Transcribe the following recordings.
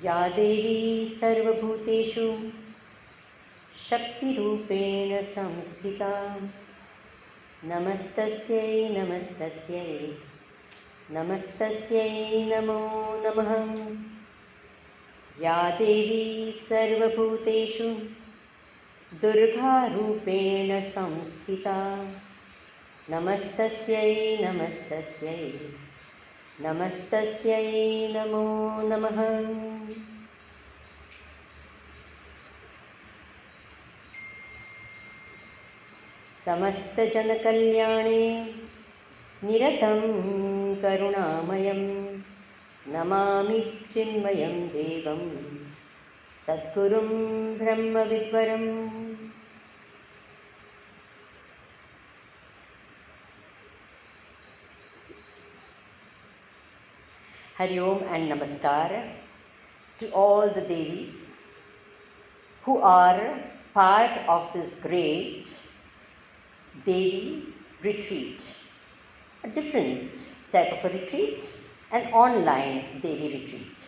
या देवी सर्वभूतेषु शक्तिरूपेण संस्थिता नमस्तस्यै नमस्तस्यै नमस्तस्यै नमो नमः। या देवी सर्वभूतेषु दुर्गारूपेण संस्थिता नमस्तस्यै नमस्तस्यै नमस्तस्यै नमो नमः। समस्तजनकल्याणे निरतं करुणामयं नमामि चिन्मयं देवं सद्गुरुं ब्रह्मविद्वरम्। Hari Om and Namaskar to all the Devis who are part of this great Devi retreat, a different type of a retreat, an online Devi retreat.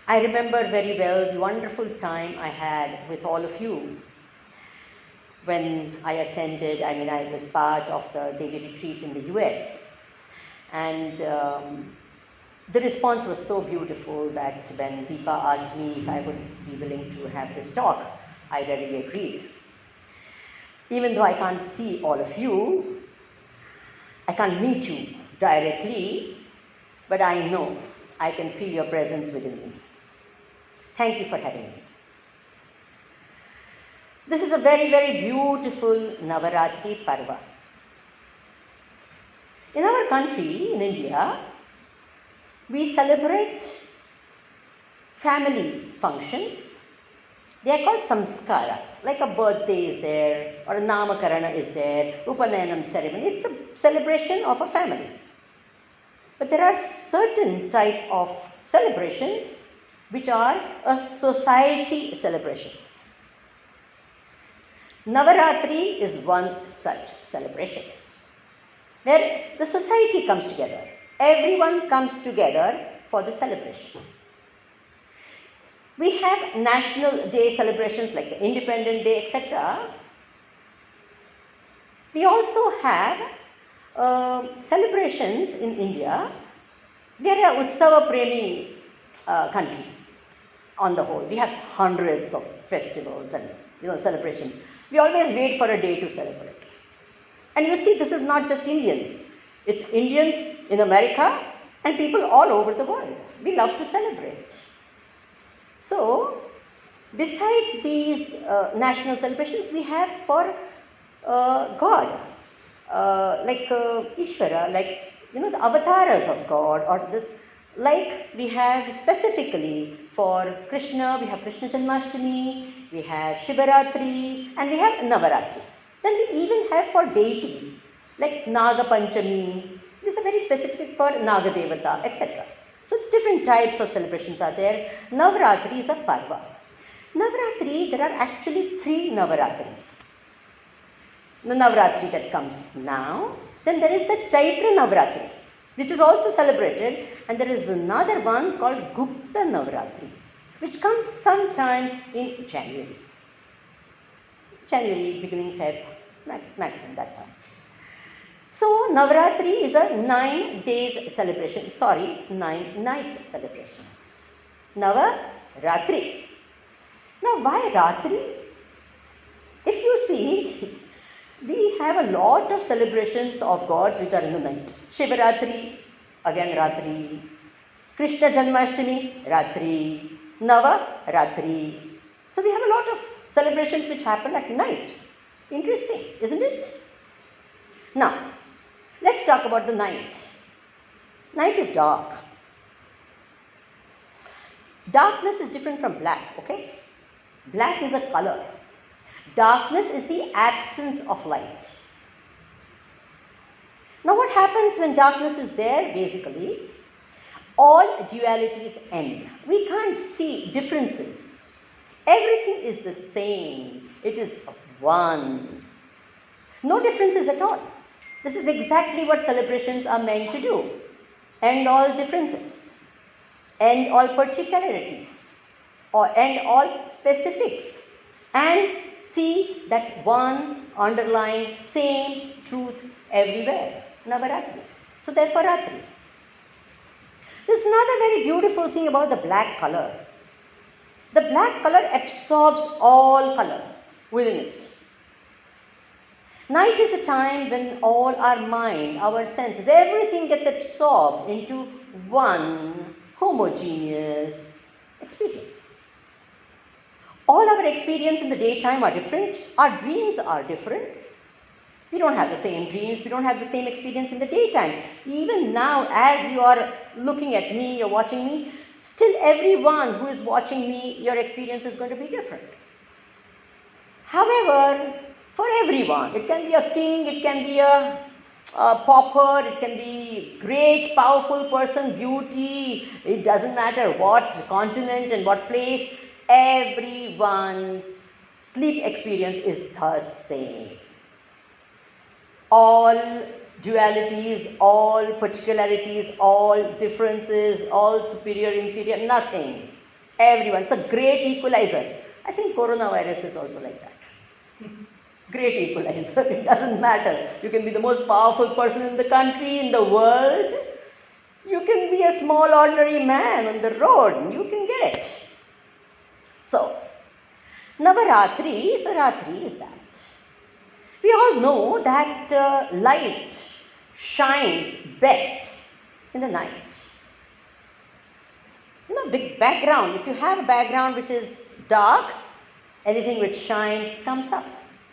I remember very well the wonderful time I had with all of you when I attended, I was part of the Devi retreat in the US, and the response was so beautiful that when Deepa asked me if I would be willing to have this talk, I readily agreed. Even though I can't see all of you, I can't meet you directly, but I know I can feel your presence within me. Thank you for having me. This is a very, very beautiful Navaratri Parva. In our country, in India, we celebrate family functions. They are called samskaras, like a birthday is there, or a namakarana is there, upanayana ceremony. It's a celebration of a family. But there are certain type of celebrations which are a society celebrations. Navaratri is one such celebration, where the society comes together. Everyone comes together for the celebration. We have national day celebrations like the Independence Day, etc. We also have celebrations in India. We are a Utsava Premi country on the whole. We have hundreds of festivals and celebrations. We always wait for a day to celebrate. And you see, this is not just Indians. It's Indians in America and people all over the world. We love to celebrate. So, besides these national celebrations, we have for God, like Ishvara, like the avatars of God, or this, like we have specifically for Krishna, we have Krishna Janmashtami, we have Shivaratri, and we have Navaratri. Then we even have for deities, like Naga Panchami. These are very specific for Naga Devata, etc. So different types of celebrations are there. Navaratri is a parva. Navaratri, there are actually 3 Navaratris. The Navaratri that comes now. Then there is the Chaitra Navaratri, which is also celebrated. And there is another one called Gupta Navaratri, which comes sometime in January. January, beginning Feb, maximum that time. So, Navaratri is a 9 days celebration, 9 nights celebration. Navaratri. Now, why Ratri? If you see, we have a lot of celebrations of gods which are in the night. Shivaratri, again Ratri. Krishna Janmashtami, Ratri. Navaratri. So we have a lot of celebrations which happen at night. Interesting, isn't it? Now, let's talk about the night. Night is dark. Darkness is different from black, okay? Black is a color. Darkness is the absence of light. Now, what happens when darkness is there? Basically, all dualities end. We can't see differences. Everything is the same. It is one. No differences at all. This is exactly what celebrations are meant to do. End all differences. End all particularities. End all specifics. And see that one underlying same truth everywhere. Navaratri. So therefore Ratri. There's another very beautiful thing about the black color. The black color absorbs all colors within it. Night is a time when all our mind, our senses, everything gets absorbed into one homogeneous experience. All our experience in the daytime are different. Our dreams are different. We don't have the same dreams. We don't have the same experience in the daytime. Even now, as you are looking at me, you're watching me, still everyone who is watching me, your experience is going to be different. However, for everyone, it can be a king, it can be a pauper, it can be great, powerful person, beauty, it doesn't matter what continent and what place, everyone's sleep experience is the same. All dualities, all particularities, all differences, all superior, inferior, nothing. Everyone. It's a great equalizer. I think coronavirus is also like that. Great equalizer. It doesn't matter. You can be the most powerful person in the country, in the world. You can be a small ordinary man on the road and you can get it. So, Navaratri, so Ratri is that. We all know that light shines best in the night. Big background. If you have a background which is dark, anything which shines comes up.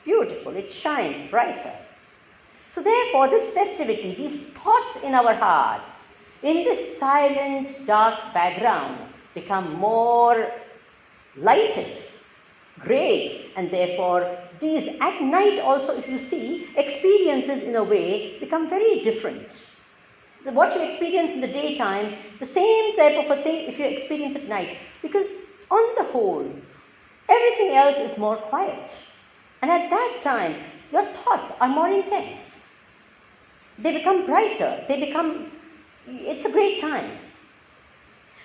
Beautiful, it shines brighter. So therefore, this festivity, these thoughts in our hearts, in this silent, dark background, become more lighted, great, and therefore these at night also, if you see, experiences in a way become very different. What you experience in the daytime, the same type of a thing if you experience at night, because on the whole, everything else is more quiet. And at that time, your thoughts are more intense. They become brighter. It's a great time.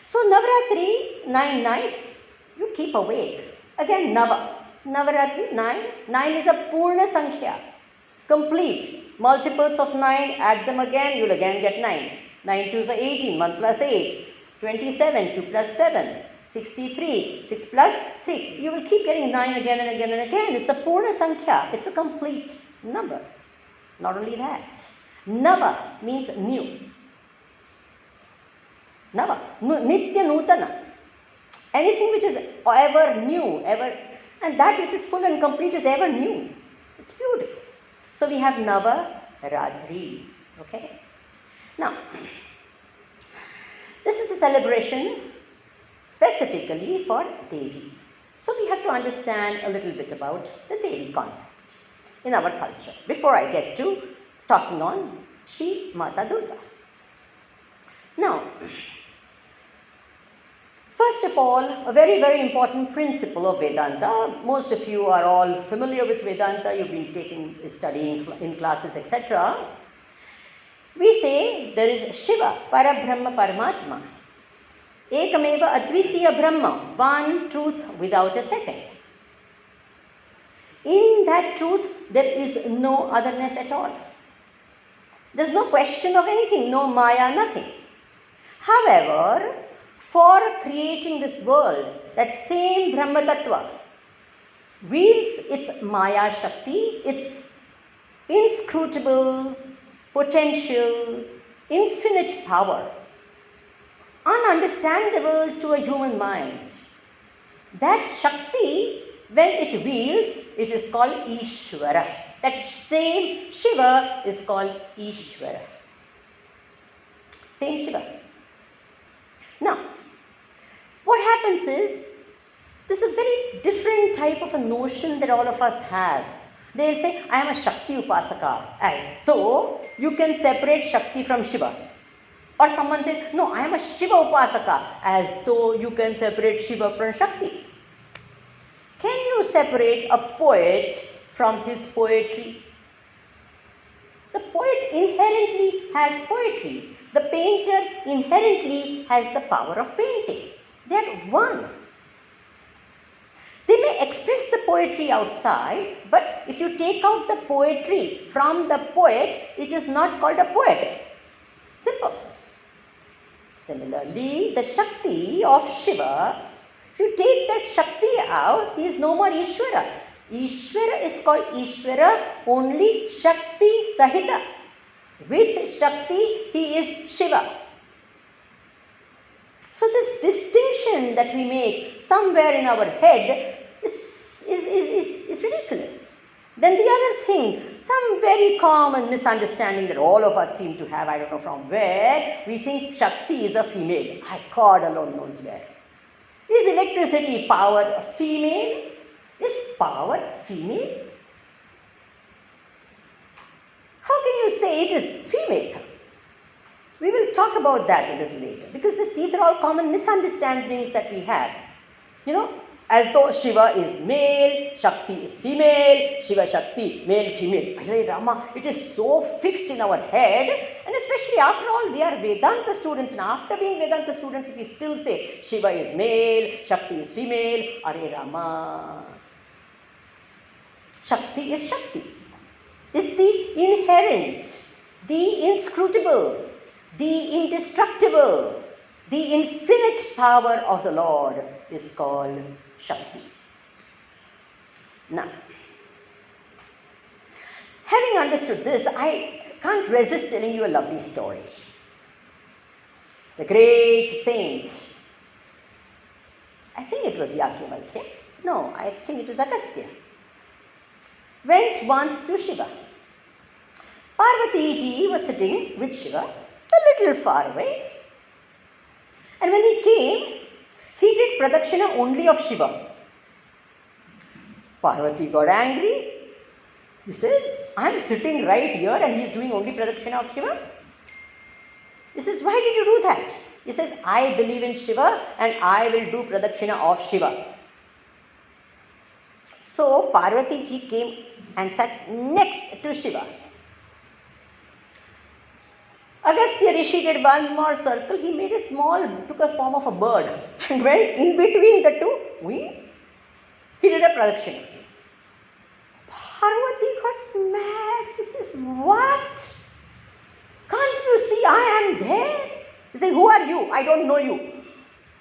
So Navaratri, 9 nights, you keep awake. Again, Navaratri, 9. 9 is a Purna Sankhya. Complete. Multiples of 9, add them again, you'll again get 9. 9 2s are 18, 1 plus 8. 27, 2 plus 7. 63, 6 plus 3. You will keep getting 9 again and again and again. It's a Purna Sankhya. It's a complete number. Not only that. Nava means new. Nava. Nitya Nutana. Anything which is ever new, and that which is full and complete is ever new. It's beautiful. So we have Navaratri. Okay. Now, this is a celebration specifically for Devi. So we have to understand a little bit about the Devi concept in our culture before I get to talking on Shri Mata Durga. Now, first of all, a very, very important principle of Vedanta. Most of you are all familiar with Vedanta. You've been studying in classes, etc. We say there is Shiva, Parabrahma, Paramatma. Ekameva Advitiya Brahma, one truth without a second. In that truth, there is no otherness at all. There's no question of anything, no Maya, nothing. However, for creating this world, that same Brahma Tattva wields its Maya Shakti, its inscrutable, potential, infinite power ununderstandable to a human mind. That Shakti, when it wields, it is called Ishvara. That same Shiva is called Ishvara. Same Shiva. Now, what happens is, this is a very different type of a notion that all of us have. They'll say, I am a Shakti Upasaka, as though you can separate Shakti from Shiva. Or someone says, no, I am a Shiva Upasaka, as though you can separate Shiva from Shakti. Can you separate a poet from his poetry? The poet inherently has poetry. The painter inherently has the power of painting. They are one. They may express the poetry outside, but if you take out the poetry from the poet, it is not called a poet. Simple. Similarly, the Shakti of Shiva, if you take that Shakti out, he is no more Ishvara. Ishvara is called Ishvara only Shakti Sahita. With Shakti, he is Shiva. So this distinction that we make somewhere in our head is ridiculous. Then the other thing, some very common misunderstanding that all of us seem to have, I don't know from where, we think Shakti is a female. God alone knows where. Is electricity power a female? Is power female? How can you say it is female? We will talk about that a little later, because these are all common misunderstandings that we have. You know, as though Shiva is male, Shakti is female, Shiva Shakti, male, female. Hare Rama, it is so fixed in our head, and especially after all, we are Vedanta students, and after being Vedanta students, if we still say Shiva is male, Shakti is female, Hare Rama. Shakti is Shakti. Is the inherent, the inscrutable, the indestructible, the infinite power of the Lord is called Shakti. Now, having understood this, I can't resist telling you a lovely story. The great saint, I think it was Yajnavalkya, no, I think it was Agastya, went once to Shiva. Parvati ji was sitting with Shiva a little far away, and when he came, he did pradakshina only of Shiva. Parvati got angry. He says, I am sitting right here and he is doing only pradakshina of Shiva. He says, why did you do that? He says, I believe in Shiva and I will do pradakshina of Shiva. So Parvati ji came and sat next to Shiva. Agastya Rishi did one more circle. He made took a form of a bird and went in between the two wings. He did a pradakshina. Parvati got mad. He says, what? Can't you see I am there? He says, who are you? I don't know you.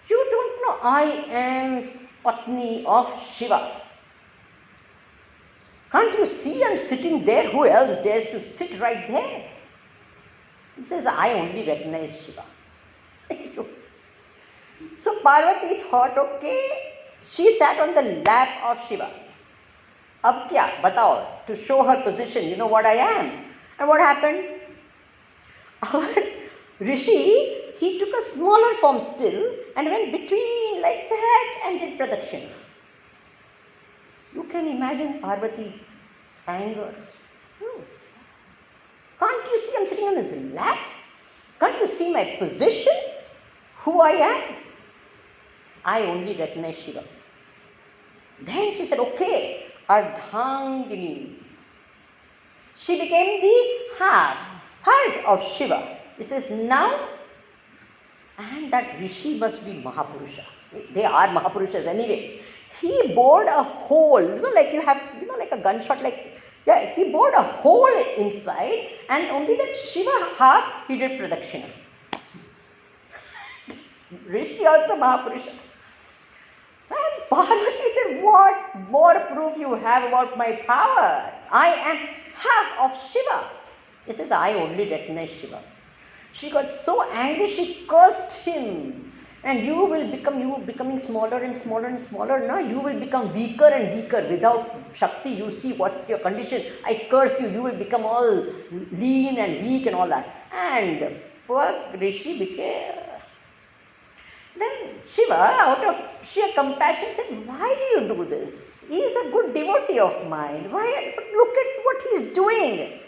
You don't know I am Patni of Shiva. Can't you see I am sitting there? Who else dares to sit right there? He says, I only recognize Shiva. So Parvati thought, okay, she sat on the lap of Shiva. Ab kya? Batao, to show her position, you know what I am. And what happened? Our Rishi, he took a smaller form still and went between like that and did pradakshina. You can imagine Parvati's anger. Can't you see I'm sitting on his lap? Can't you see my position? Who I am? I only recognize Shiva. Then she said, okay, Ardhangini. She became the heart of Shiva. He says, now, and that Rishi must be Mahapurusha. They are Mahapurushas anyway. He bored a hole, like you have, like a gunshot, he bored a hole inside, and only that Shiva half, he did pradakshina. Rishi also Mahapurusha. And Parvati said, what more proof you have about my power? I am half of Shiva. He says, I only recognize Shiva. She got so angry, she cursed him. And you becoming smaller and smaller and smaller. Now you will become weaker and weaker. Without Shakti, you see what's your condition. I cursed you, you will become all lean and weak and all that. And poor Rishi became. Then Shiva, out of sheer compassion, said, why do you do this? He is a good devotee of mine. Why? But look at what he is doing.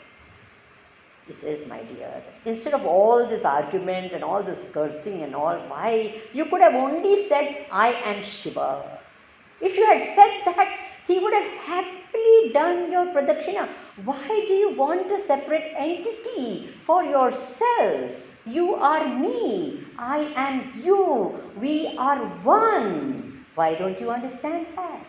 He says, my dear, instead of all this argument and all this cursing and all, why? You could have only said, I am Shiva. If you had said that, he would have happily done your pradakshina. Why do you want a separate entity for yourself? You are me. I am you. We are one. Why don't you understand that?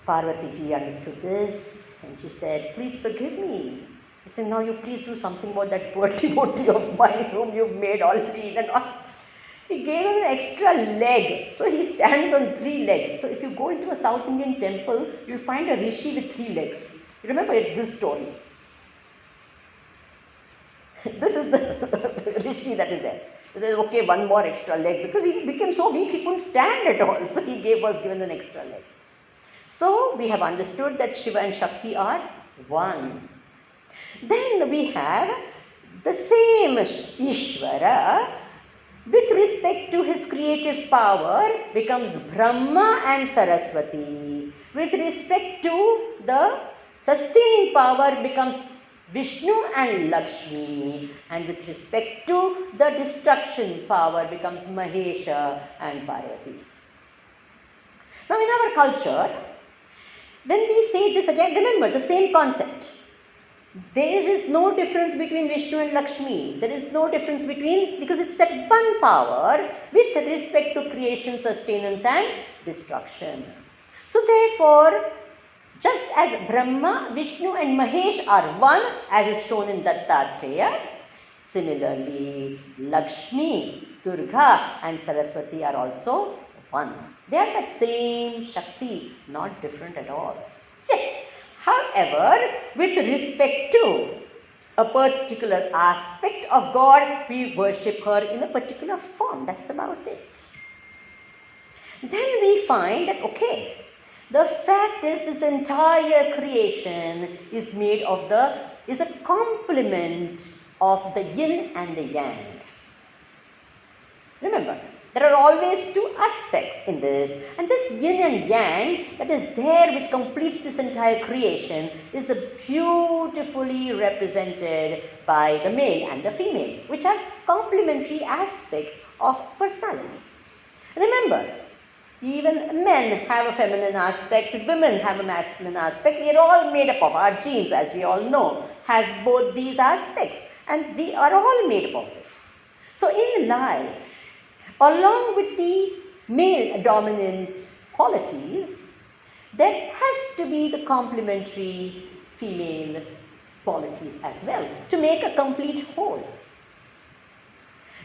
Parvati ji understood this and she said, please forgive me. He said, now you please do something about that poor devotee of mine whom you've made all lean and all. He gave him an extra leg. So he stands on 3 legs. So if you go into a South Indian temple, you'll find a rishi with 3 legs. You remember it's this story. This is the rishi that is there. He says, okay, one more extra leg. Because he became so weak, he couldn't stand at all. So he was given an extra leg. So we have understood that Shiva and Shakti are one. Then we have the same Ishvara with respect to his creative power becomes Brahma and Saraswati. With respect to the sustaining power becomes Vishnu and Lakshmi. And with respect to the destruction power becomes Mahesha and Parvati. Now in our culture, when we say this again, remember the same concept. There is no difference between Vishnu and Lakshmi. There is no difference between, because it's that one power with respect to creation, sustenance and destruction. So therefore, just as Brahma, Vishnu and Mahesh are one, as is shown in Dattatreya, similarly Lakshmi, Durga and Saraswati are also one. They are that same Shakti, not different at all. Yes. However, with respect to a particular aspect of God, we worship her in a particular form. That's about it. Then we find that, okay, the fact is this entire creation is made of is a complement of the yin and the yang. Remember, there are always 2 aspects in this, and this yin and yang that is there which completes this entire creation is beautifully represented by the male and the female, which are complementary aspects of personality. Remember, even men have a feminine aspect, women have a masculine aspect. We are all made up of our genes, as we all know, has both these aspects, and we are all made up of this. So in life, along with the male dominant qualities, there has to be the complementary female qualities as well to make a complete whole.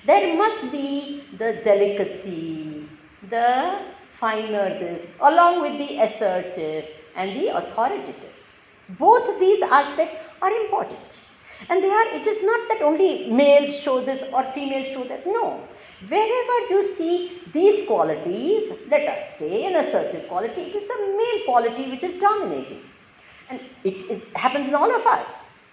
There must be the delicacy, the finer this, along with the assertive and the authoritative. Both these aspects are important. And it is not that only males show this or females show that, no. Wherever you see these qualities, let us say an assertive quality, it is the male quality which is dominating. And it happens in all of us.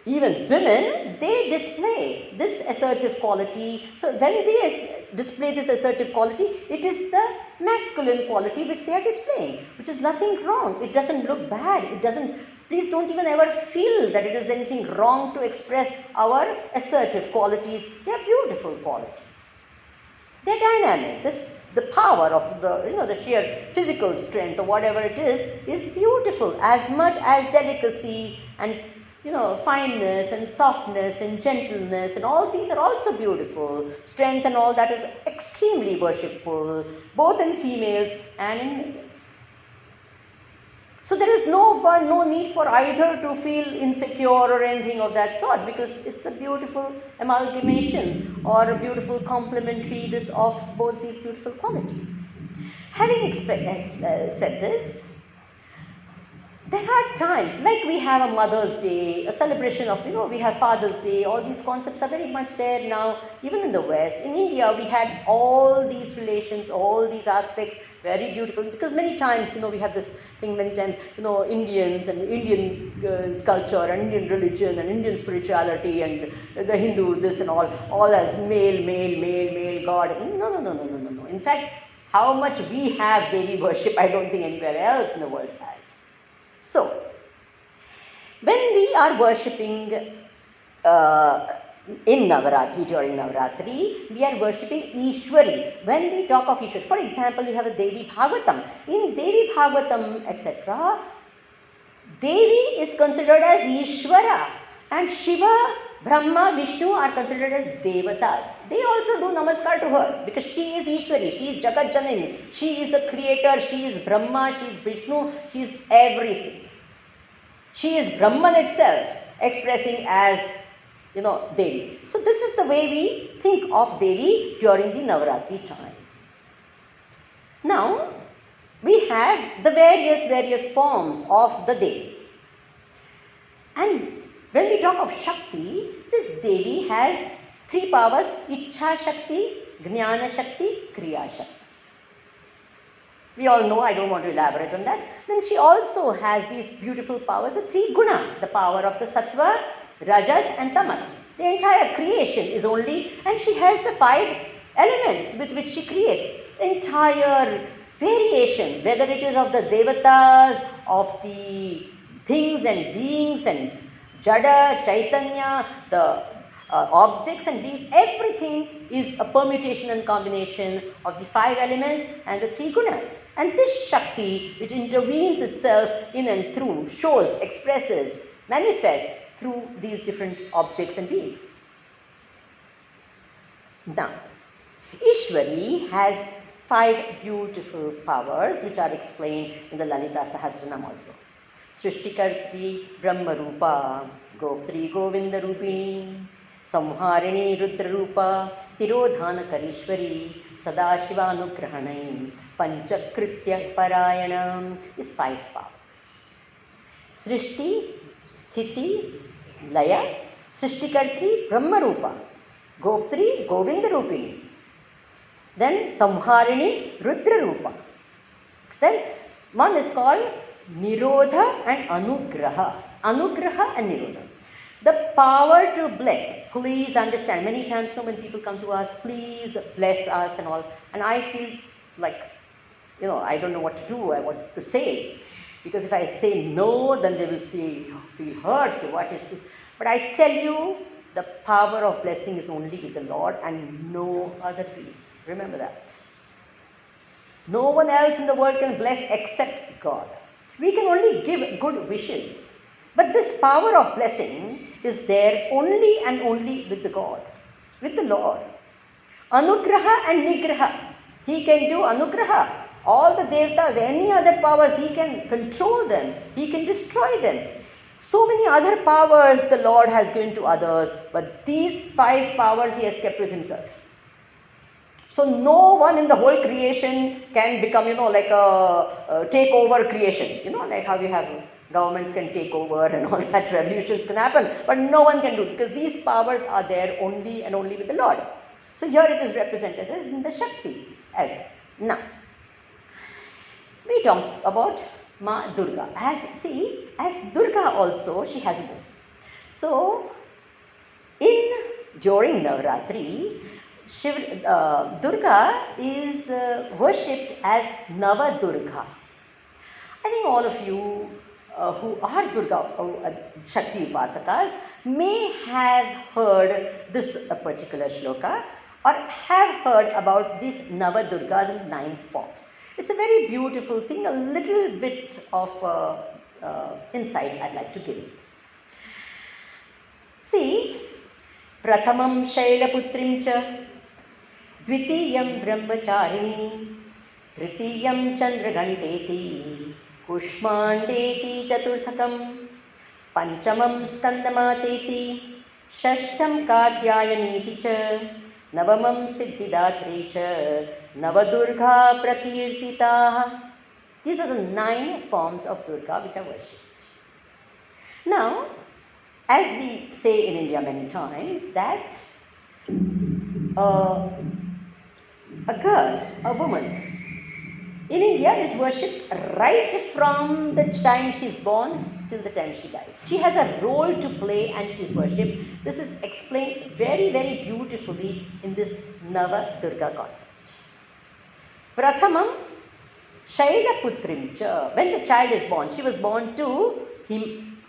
Even women, they display this assertive quality. So when they display this assertive quality, it is the masculine quality which they are displaying, which is nothing wrong. It doesn't look bad. Please don't even ever feel that it is anything wrong to express our assertive qualities. They are beautiful qualities. They're dynamic. The power of the sheer physical strength or whatever it is beautiful as much as delicacy and fineness and softness and gentleness and all these are also beautiful. Strength and all that is extremely worshipful, both in females and in males. So there is no need for either to feel insecure or anything of that sort, because it's a beautiful amalgamation or a beautiful complementary of both these beautiful qualities. Having said this, there are times, like we have a Mother's Day, a celebration of, we have Father's Day, all these concepts are very much there now, even in the West. In India, we had all these relations, all these aspects, very beautiful, because many times, we have this thing many times, Indians and Indian culture and Indian religion and Indian spirituality and the Hindu, this and all as male God. No. In fact, how much we have Devi worship, I don't think anywhere else in the world has. So, when we are worshipping in Navaratri, during Navaratri, we are worshipping Ishwari. When we talk of Ishwari, for example, we have a Devi Bhagavatam. In Devi Bhagavatam, etc., Devi is considered as Ishwara, and Shiva, Brahma, Vishnu are considered as Devatas. They also do namaskar to her because she is Ishwari, she is Jagat Janani, she is the creator, she is Brahma, she is Vishnu, she is everything. She is Brahman itself, expressing as, Devi. So this is the way we think of Devi during the Navaratri time. Now, we have the various forms of the Devi. And when we talk of Shakti, this Devi has 3 powers: Ichha Shakti, Jnana Shakti, Kriya Shakti. We all know, I don't want to elaborate on that. Then she also has these beautiful powers, the 3 guna, the power of the Sattva, Rajas and Tamas. The entire creation is only, and she has the 5 elements with which she creates. The entire variation, whether it is of the Devatas, of the things and beings and Jada, Chaitanya, the objects and beings, everything is a permutation and combination of the 5 elements and the 3 gunas. And this Shakti, which intervenes itself in and through, shows, expresses, manifests through these different objects and beings. Now, Ishwari has 5 beautiful powers which are explained in the Lalita Sahasranam also. Srishtikartri Brahmarupa, Goptri Govindarupini, Samharini Rudrarupa, Tirodhanakarishwari, Sadashivanugrahanai, Panchakritya Parayanam is 5 powers. Srishti, Sthiti, Laya, Srishtikartri Brahmarupa, Goptri Govindarupini, then Samharini Rudrarupa. Then one is called Nirodha and Anugraha. Anugraha and Nirodha. The power to bless. Please understand, many times when people come to us, please bless us and all. And I feel like, I don't know what to do, what to say. Because if I say no, then they will say, feel hurt, what is this? But I tell you, the power of blessing is only with the Lord and no other being. Remember that. No one else in the world can bless except God. We can only give good wishes. But this power of blessing is there only and only with the God, with the Lord. Anugraha and Nigraha. He can do Anugraha. All the Devatas, any other powers, he can control them. He can destroy them. So many other powers the Lord has given to others, but these 5 powers he has kept with himself. So no one in the whole creation can become, like a take over creation. Like how we have governments can take over and all that, revolutions can happen. But no one can do it because these powers are there only and only with the Lord. So here it is represented as in the Shakti. Now, we talked about Ma Durga. As Durga also, she has this. So, during Navaratri, Durga is worshipped as Navadurga. I think all of you who are Durga Shakti Upasakas may have heard this particular shloka or have heard about these Navadurgas in 9 forms. It's a very beautiful thing, a little bit of insight I'd like to give you this. See, Prathamam Shailaputrim cha, Dvitiyam Brahmacharini, Tritiyam Chandragandeti, Kushmandeti Chaturthakam, Panchamam Skandamateti, Shashtam Kadyayaniti cha, Navamam Siddhidatri cha, Navadurga Prakirtitaha. These are the 9 forms of Durga which are worshipped. Now, as we say in India many times, that a girl, a woman, in India is worshipped right from the time she is born till the time she dies. She has a role to play and she is worshipped. This is explained very, very beautifully in this Nava Durga concept. Prathamam Shailaputrim cha. When the child is born, she was born to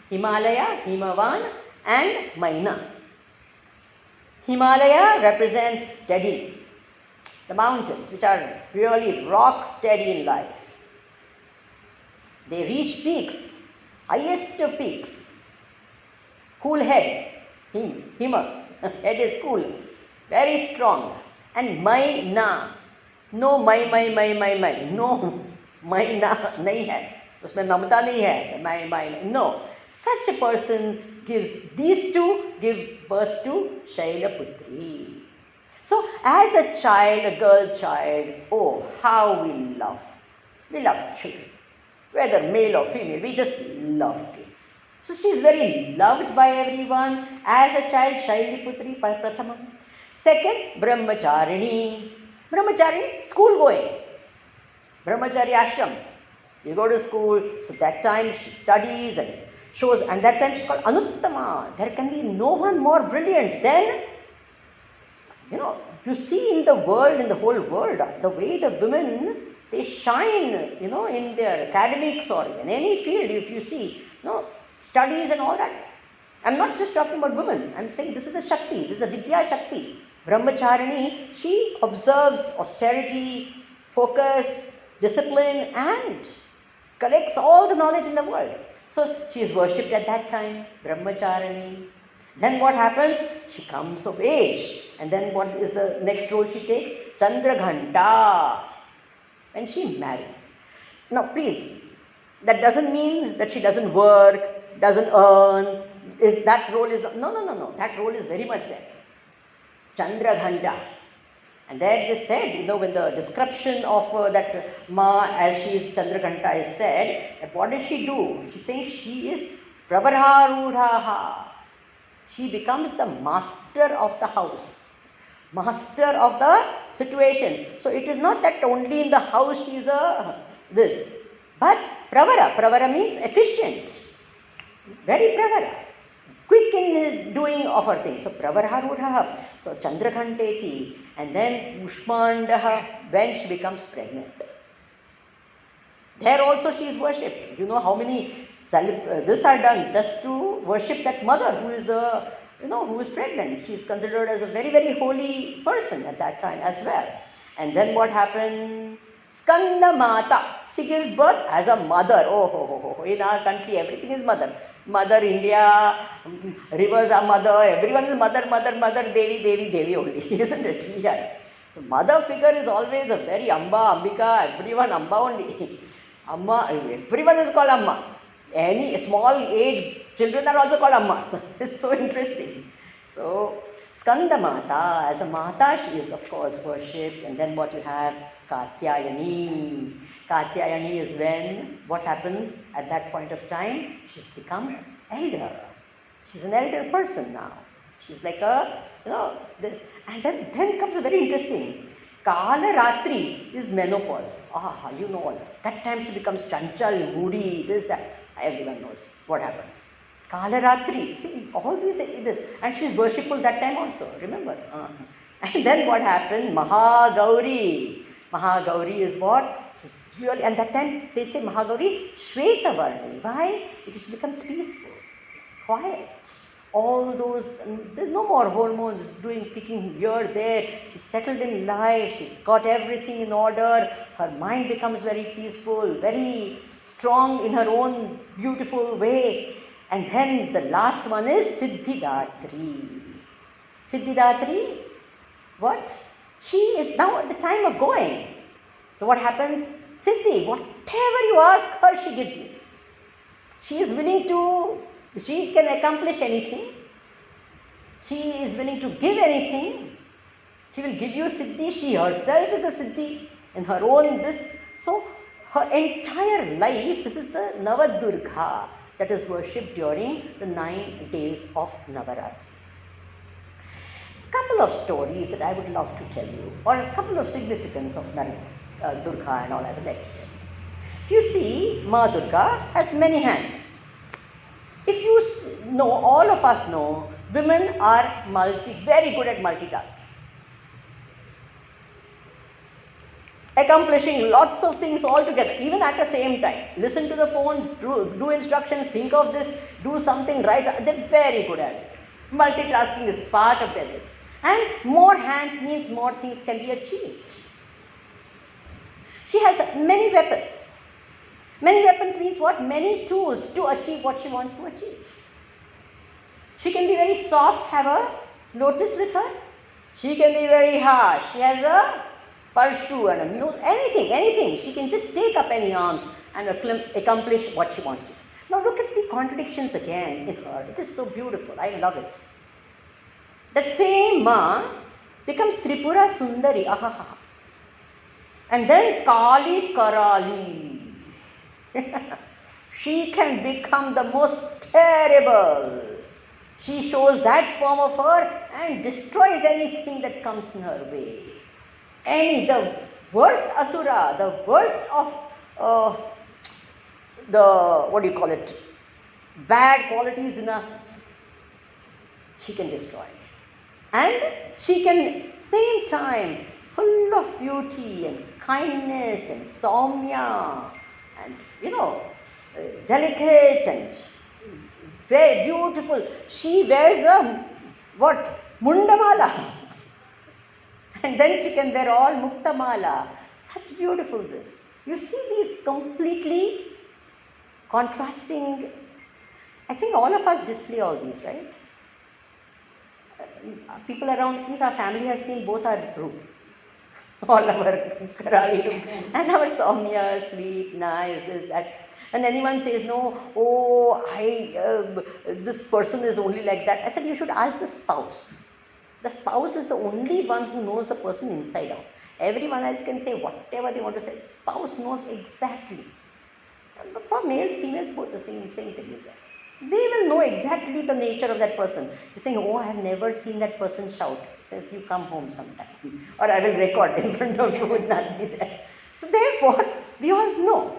Himalaya, Himavan and Maina. Himalaya represents steady, the mountains which are really rock steady in life. They reach peaks, highest of peaks. Cool head, Hima, head is cool, very strong. And Maina, no my, no Maina nahi hai. Usme mamata nahi hai, my, no. Such a person gives, these two give birth to Shailaputri. So, as a child, a girl child, oh, how we love children. Whether male or female, we just love kids. So, she is very loved by everyone. As a child, Shailaputri, Prathamam. Second, Brahmacharini. Brahmacharini, school going. Brahmachari ashram. You go to school, so that time she studies and shows, and that time she's called Anuttama. There can be no one more brilliant than, you see in the world, in the whole world, the way the women, they shine, in their academics or in any field, if you see, studies and all that. I'm not just talking about women. I'm saying this is a Shakti, this is a Vidya Shakti. Brahmacharini, she observes austerity, focus, discipline, and collects all the knowledge in the world. So she is worshipped at that time, Brahmacharini. Then what happens? She comes of age. And then what is the next role she takes? Chandraghanta. When she marries. Now please, that doesn't mean that she doesn't work, doesn't earn. That role is not, no. That role is very much there. Chandraghanta. And there it is said, when the description of that Ma as she is Chandraghanta is said, what does she do? She's saying she is Prabhararudhaha. She becomes the master of the house, master of the situation. So it is not that only in the house she is this, but Pravara means efficient, very Pravara, quick in doing of her things. So Pravarharudha, so Chandraghanteti, and then Ushmandaha when she becomes pregnant. There also she is worshipped. You know how many this are done just to worship that mother who is who is pregnant. She is considered as a very, very holy person at that time as well. And then what happened? Skanda Mata. She gives birth as a mother. Oh. In our country, everything is mother. Mother India, rivers are mother, everyone is mother, Devi only, isn't it? Yeah. So mother figure is always a very Amba, Ambika, everyone Amba only. Amma, everyone is called Amma. Any small age children are also called Amma. So it's so interesting. So Skanda Mata, as a Mata, she is of course worshipped. And then what you have? Katyayani. Katyayani is when, what happens at that point of time? She's become elder. She's an elder person now. She's like this. And then comes a very interesting. Kala Ratri is menopause. All. That time she becomes Chanchal, Moody, this, that. Everyone knows what happens. Kala Ratri. See, all these, this. And she's worshipful that time also, remember. And then what happened? Mahagauri. Mahagauri is what? She's really, and that time they say Mahagauri Shvetavarni. Why? Because she becomes peaceful, quiet. All those, there's no more hormones picking here, there. She's settled in life, she's got everything in order. Her mind becomes very peaceful, very strong in her own beautiful way. And then the last one is Siddhidatri. Siddhidatri, what? She is now at the time of going. So what happens? Siddhi, whatever you ask her, she gives you. She is willing to, she can accomplish anything. She is willing to give anything. She will give you Siddhi. She herself is a Siddhi in her own this. So Her entire life, this is the Navadurga that is worshipped during the 9 days of Navaratri. Couple of stories that I would love to tell you, or a couple of significance of Durga and all I would like to tell you. If you see, Ma Durga has many hands. If you know, all of us know, women are very good at multitasking. Accomplishing lots of things all together, even at the same time. Listen to the phone, do instructions, think of this, do something right. They're very good at it. Multitasking is part of their list. And more hands means more things can be achieved. She has many weapons. Many weapons means what? Many tools to achieve what she wants to achieve. She can be very soft, have a lotus with her. She can be very harsh. She has a Parshu and a nose, anything. She can just take up any arms and accomplish what she wants to. Now look at the contradictions again in her. It is so beautiful. I love it. That same Ma becomes Tripura Sundari. Ahaha. And then Kali Karali. She can become the most terrible. She shows that form of her and destroys anything that comes in her way. The worst asura, the worst of bad qualities in us, she can destroy. And she can, same time, full of beauty and kindness and saumya and, delicate and very beautiful. She wears a, Mundamala. And then she can wear all Muktamala. Such beautiful this. You see these completely contrasting. I think all of us display all these, right? People around, at least our family has seen both our group. All our Karali group. And our Saumya, sweet, nice, this, that. And anyone says, no, this person is only like that. I said, you should ask the spouse. The spouse is the only one who knows the person inside out. Everyone else can say whatever they want to say. The spouse knows exactly. But for males, females, both the same thing is there. They will know exactly the nature of that person. You're saying, I have never seen that person shout. Says, you come home sometime. Or I will record in front of you, would not be there. So therefore, we all know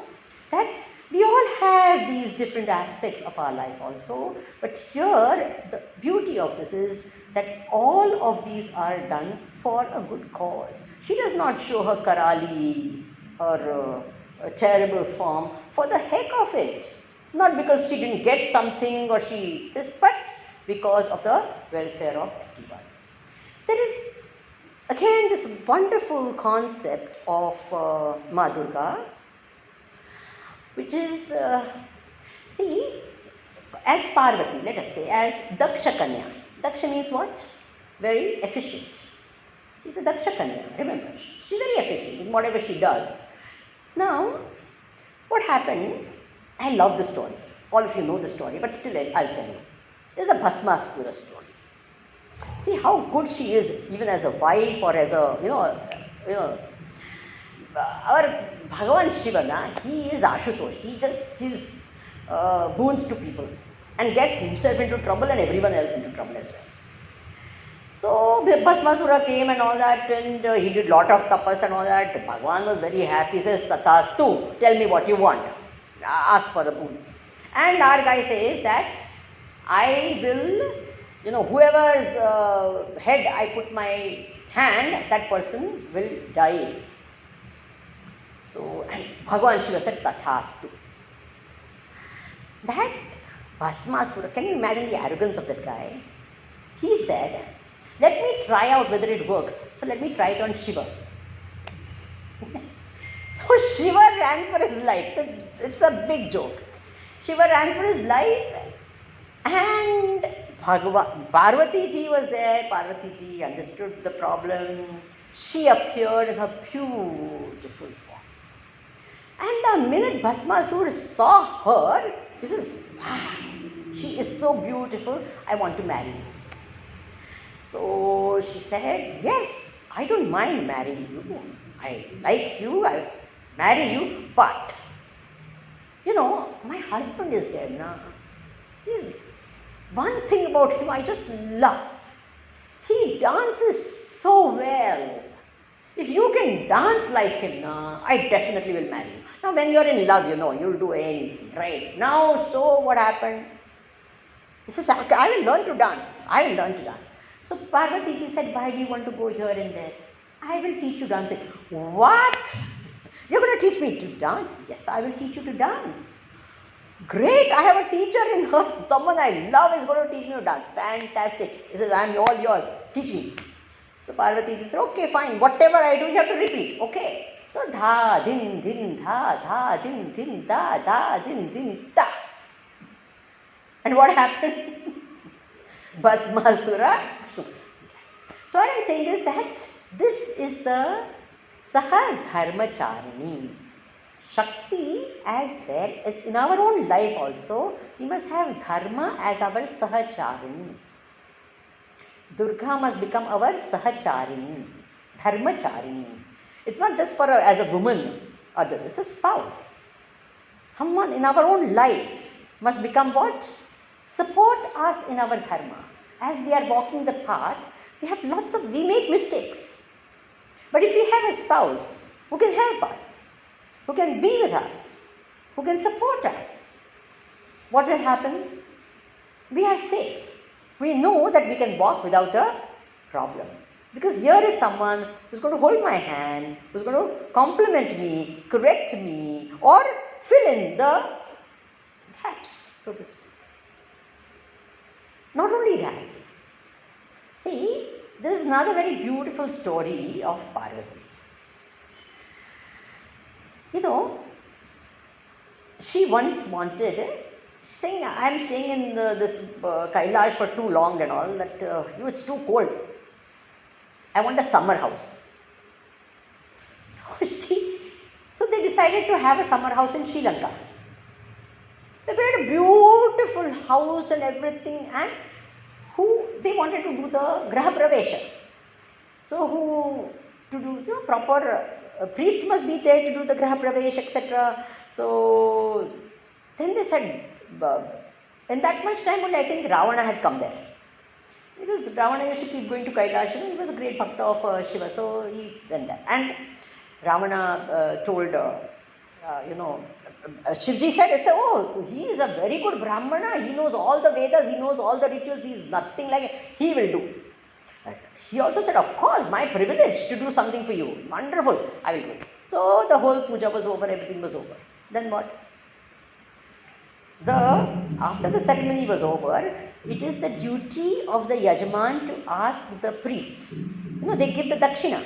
that we all have these different aspects of our life also. But here, the beauty of this is that all of these are done for a good cause. She does not show her Karali or a terrible form for the heck of it. Not because she didn't get something or but because of the welfare of everyone. There is again this wonderful concept of Ma Durga, which is, as Parvati, let us say, as Daksha Kanya. Daksha means what? Very efficient. She's a Daksha Kanya, remember. She's very efficient in whatever she does. Now, what happened? I love the story. All of you know the story, but still I'll tell you. There's a Bhasmasura story. See how good she is, even as a wife or as a, our Bhagavan Shiva, he is Ashutosh. He just gives boons to people and gets himself into trouble and everyone else into trouble as well. So Bhasmasura came and all that, and he did lot of tapas and all that. Bhagavan was very happy. He says, Tathastu, tell me what you want. Ask for the boon. And our guy says that I will, whoever's head I put my hand, that person will die. So, and Bhagavan Shiva said, Tathastu. That Bhasmasura, can you imagine the arrogance of that guy? He said, let me try out whether it works. So let me try it on Shiva. So Shiva ran for his life. It's a big joke. Shiva ran for his life and Parvati ji was there. Parvati ji understood the problem. She appeared in her beautiful form. And the minute Bhasmasura saw her, he says, wow, she is so beautiful, I want to marry you. So she said, yes, I don't mind marrying you. I like you. marry you, but, my husband is there now. He's one thing about him I just love. He dances so well. If you can dance like him, now, I definitely will marry you. Now, when you're in love, you'll do anything, right? Now, so what happened? He says, okay, I will learn to dance. I will learn to dance. So Parvati ji said, why do you want to go here and there? I will teach you dancing. What? You're going to teach me to dance? Yes, I will teach you to dance. Great, I have a teacher in her. Someone I love is going to teach me to dance. Fantastic. He says, I am all yours. Teach me. So Parvati ji said, okay, fine. Whatever I do, you have to repeat. Okay. So dha, din, dha, din, da, din, da. And what happened? Bhasmasura. So what I am saying is that this is the Saha Dharmacharini. Shakti, as there is in our own life also, we must have Dharma as our Sahacharini. Durga must become our Sahacharini, Dharmacharini. It's not just for as a woman or this, it's a spouse. Someone in our own life must become what? Support us in our dharma. As we are walking the path, we make mistakes. But if we have a spouse who can help us, who can be with us, who can support us, what will happen? We are safe. We know that we can walk without a problem. Because here is someone who's going to hold my hand, who's going to compliment me, correct me, or fill in the gaps, so to speak. Not only that, see, there is another very beautiful story of Parvati. She once wanted, saying, I am staying in this Kailash for too long and all, that it's too cold. I want a summer house. So they decided to have a summer house in Sri Lanka. They made a beautiful house and everything, and they wanted to do the Graha Pravesha. So to do the proper priest must be there to do the Graha Pravesh, etc. So then they said, in that much time only I think Ravana had come there. Because Ravana used to keep going to Kailash, he was a great bhakta of Shiva, so he went there. And Ravana told, Shivji said, oh, he is a very good Brahmana, he knows all the Vedas, he knows all the rituals, he is nothing like it, he will do. But he also said, of course, my privilege to do something for you, wonderful, I will do. So the whole puja was over, everything was over. Then what? After the ceremony was over, it is the duty of the Yajman to ask the priest. They give the dakshina.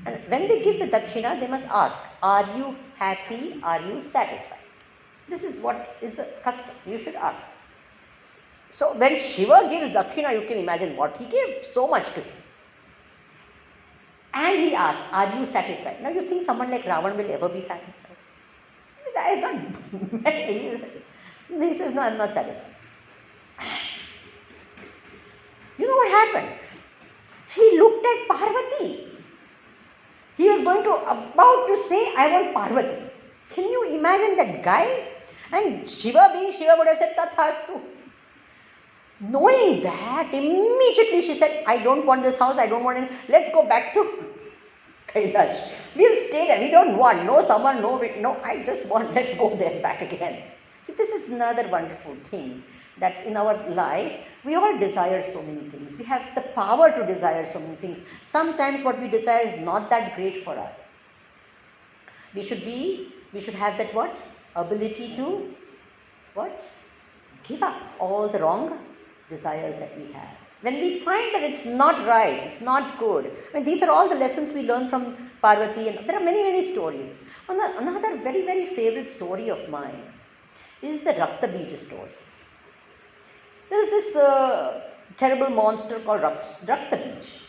And when they give the dakshina, they must ask, are you happy? Are you satisfied? This is what is the custom. You should ask. So when Shiva gives dakshina, you can imagine what he gave, so much to him. And he asked, are you satisfied? Now you think someone like Ravan will ever be satisfied? The guy is not mad. He says, no, I am not satisfied. You know what happened? He looked at Parvati. He was about to say, I want Parvati. Can you imagine that guy? And Shiva being Shiva would have said, Tathastu. Knowing that, immediately she said, I don't want this house, I don't want it. Let's go back to Kailash. We'll stay there. We don't want no summer, no, I just want, let's go there back again. See, this is another wonderful thing, that in our life, we all desire so many things. We have the power to desire so many things. Sometimes what we desire is not that great for us. We should have that what? Ability to what? Give up all the wrong desires that we have. When we find that it's not right, it's not good. I mean, these are all the lessons we learn from Parvati, and there are many, many stories. Another very, very favorite story of mine is the Rakta Bija story. There was this terrible monster called Rakta Bij,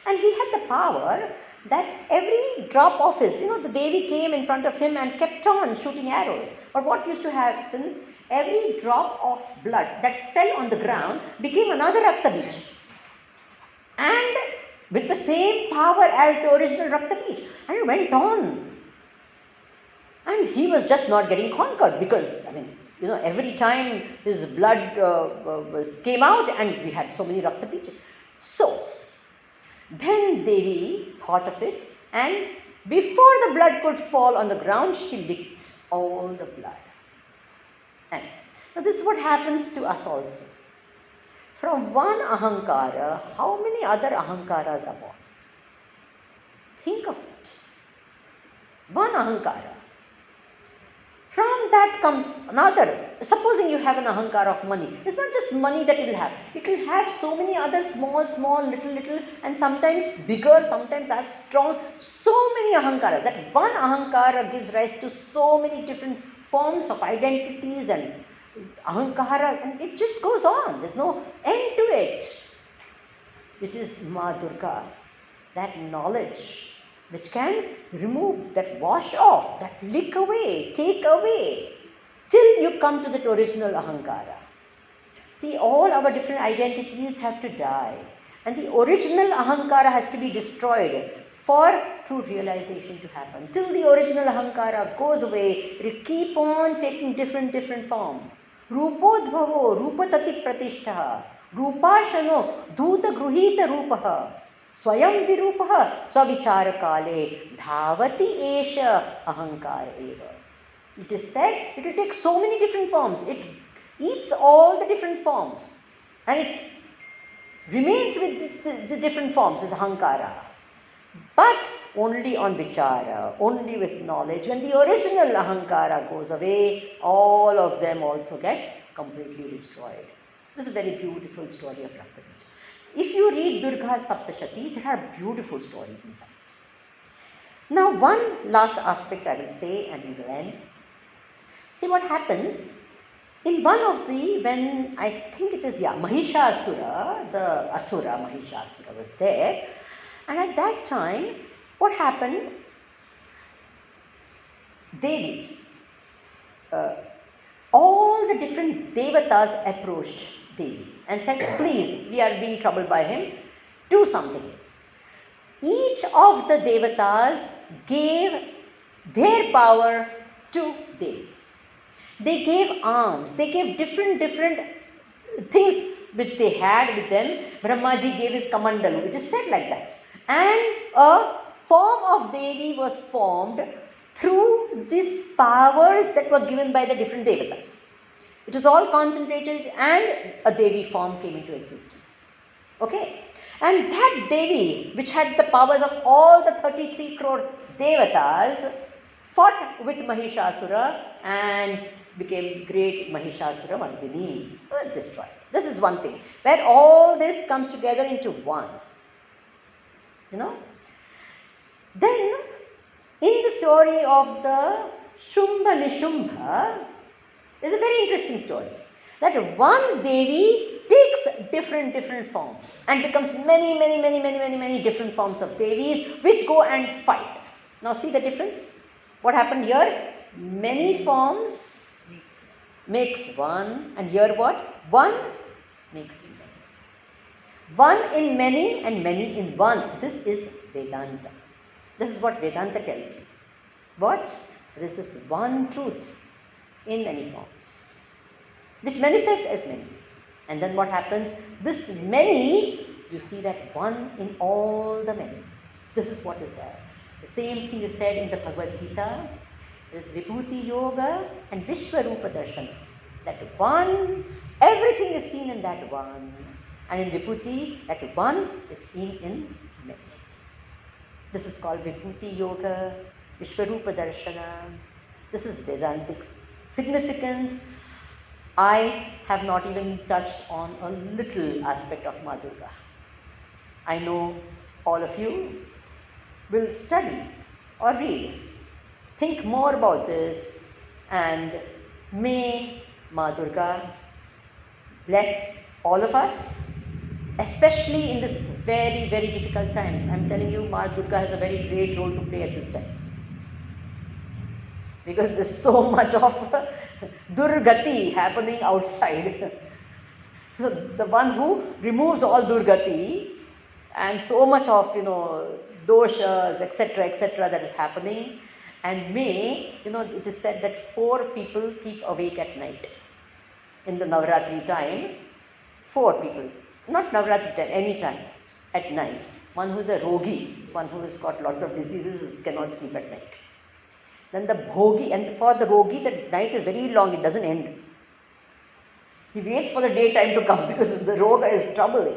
and he had the power that every drop of his, the Devi came in front of him and kept on shooting arrows. But what used to happen, every drop of blood that fell on the ground became another Rakta Bij, and with the same power as the original Rakta Bij, and it went on. And he was just not getting conquered because, I mean, every time his blood came out and we had so many Rakta. So, then Devi thought of it, and before the blood could fall on the ground, she licked all the blood. And now this is what happens to us also. From one ahankara, how many other ahankaras are born? Think of it. One ahankara. From that comes another. Supposing you have an ahankara of money. It's not just money that it will have. It will have so many other small, little, and sometimes bigger, sometimes as strong. So many ahankaras. That one ahankara gives rise to so many different forms of identities and ahankara, and it just goes on. There's no end to it. It is Ma Durga, that knowledge which can remove, that wash off, that lick away, take away, till you come to that original ahankara. See, all our different identities have to die, and the original ahankara has to be destroyed for true realization to happen. Till the original ahankara goes away, it will keep on taking different form. Rupodbhavo, rupatati pratishtha, rupashano, dhuta gruhita rupaha, swayam virupaha, swavicharakale, dhavati esha ahankara eva. It is said it will take so many different forms. It eats all the different forms and it remains with the different forms as ahankara. But only on vichara, only with knowledge. When the original ahankara goes away, all of them also get completely destroyed. It is a very beautiful story of Raktabija. If you read Durga's Saptashati, there are beautiful stories in fact. Now one last aspect I will say and we will end. See what happens in one of the, when I think it is, Mahishasura, the Asura Mahishasura was there. And at that time, what happened? Devi, all the different devatas approached Devi and said, please, we are being troubled by him, do something. Each of the devatas gave their power to Devi. They gave arms, they gave different things which they had with them. Brahmaji gave his kamandalu, it is said like that. And a form of Devi was formed through these powers that were given by the different devatas. It was all concentrated and a Devi form came into existence. Okay? And that Devi, which had the powers of all the 33 crore devatas, fought with Mahishasura and became great Mahishasura Mardini, destroyed. This is one thing, where all this comes together into one. Then, in the story of the Shumbha Nishumbha, there's a very interesting story. That one Devi takes different forms and becomes many different forms of Devis which go and fight. Now see the difference? What happened here? Many forms makes one, and here what? One makes many. One in many and many in one. This is Vedanta. This is what Vedanta tells you. What? There is this one truth in many forms, which manifests as many. And then what happens? This many, you see that one in all the many. This is what is there. The same thing is said in the Bhagavad Gita. There is Vibhuti Yoga and Vishwarupa Darshana. That one, everything is seen in that one. And in Vibhuti, that one is seen in many. This is called Vibhuti Yoga, Vishwarupa Darshana. This is Vedantic significance. I have not even touched on a little aspect of Ma Durga. I know all of you will study or read. Think more about this, and may Ma Durga bless all of us, especially in this very difficult times. I am telling you, Ma Durga has a very great role to play at this time. Because there is so much of Durgati happening outside. So the one who removes all Durgati and so much of, doshas, etc., that is happening. And May, it is said that 4 people keep awake at night. In the Navratri time, 4 people, not Navratri time, any time, at night. One who is a rogi, one who has got lots of diseases, cannot sleep at night. Then the bhogi, and for the rogi, the night is very long, it doesn't end. He waits for the daytime to come because the roga is troubling.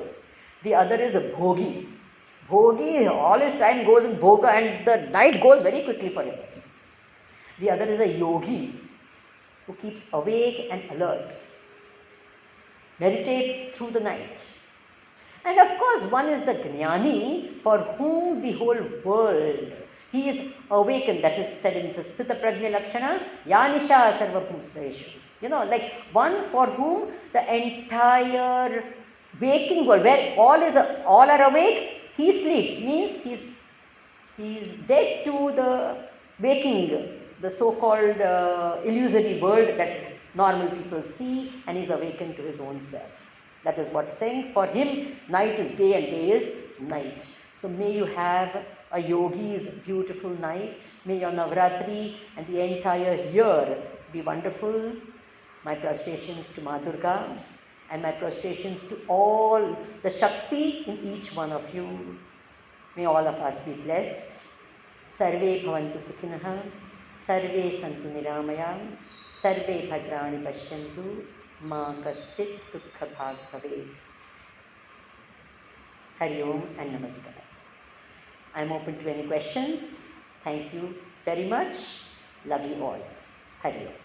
The other is a bhogi. Bhogi, all his time goes in bhoga and the night goes very quickly for him. The other is a yogi who keeps awake and alert, meditates through the night. And of course, one is the Jnani for whom the whole world, he is awakened. That is said in the Sthita Prajna Lakshana, Yanisha Sarvabhuteshu. Like one for whom the entire waking world, where all are awake, he sleeps, means he is dead to the waking, the so-called illusory world that normal people see, and he is awakened to his own self. That is what it's saying. For him, night is day and day is night. So may you have a yogi's beautiful night. May your Navratri and the entire year be wonderful. My prostrations to Ma Durga and my prostrations to all the Shakti in each one of you. May all of us be blessed. Sarve bhavantu sukhinah, sarve santu niramaya, sarve bhadrani pashyantu, ma kaschit dukkha bhag bhavet. Hari Om and Namaskar. I am open to any questions. Thank you very much. Love you all. Hari Om.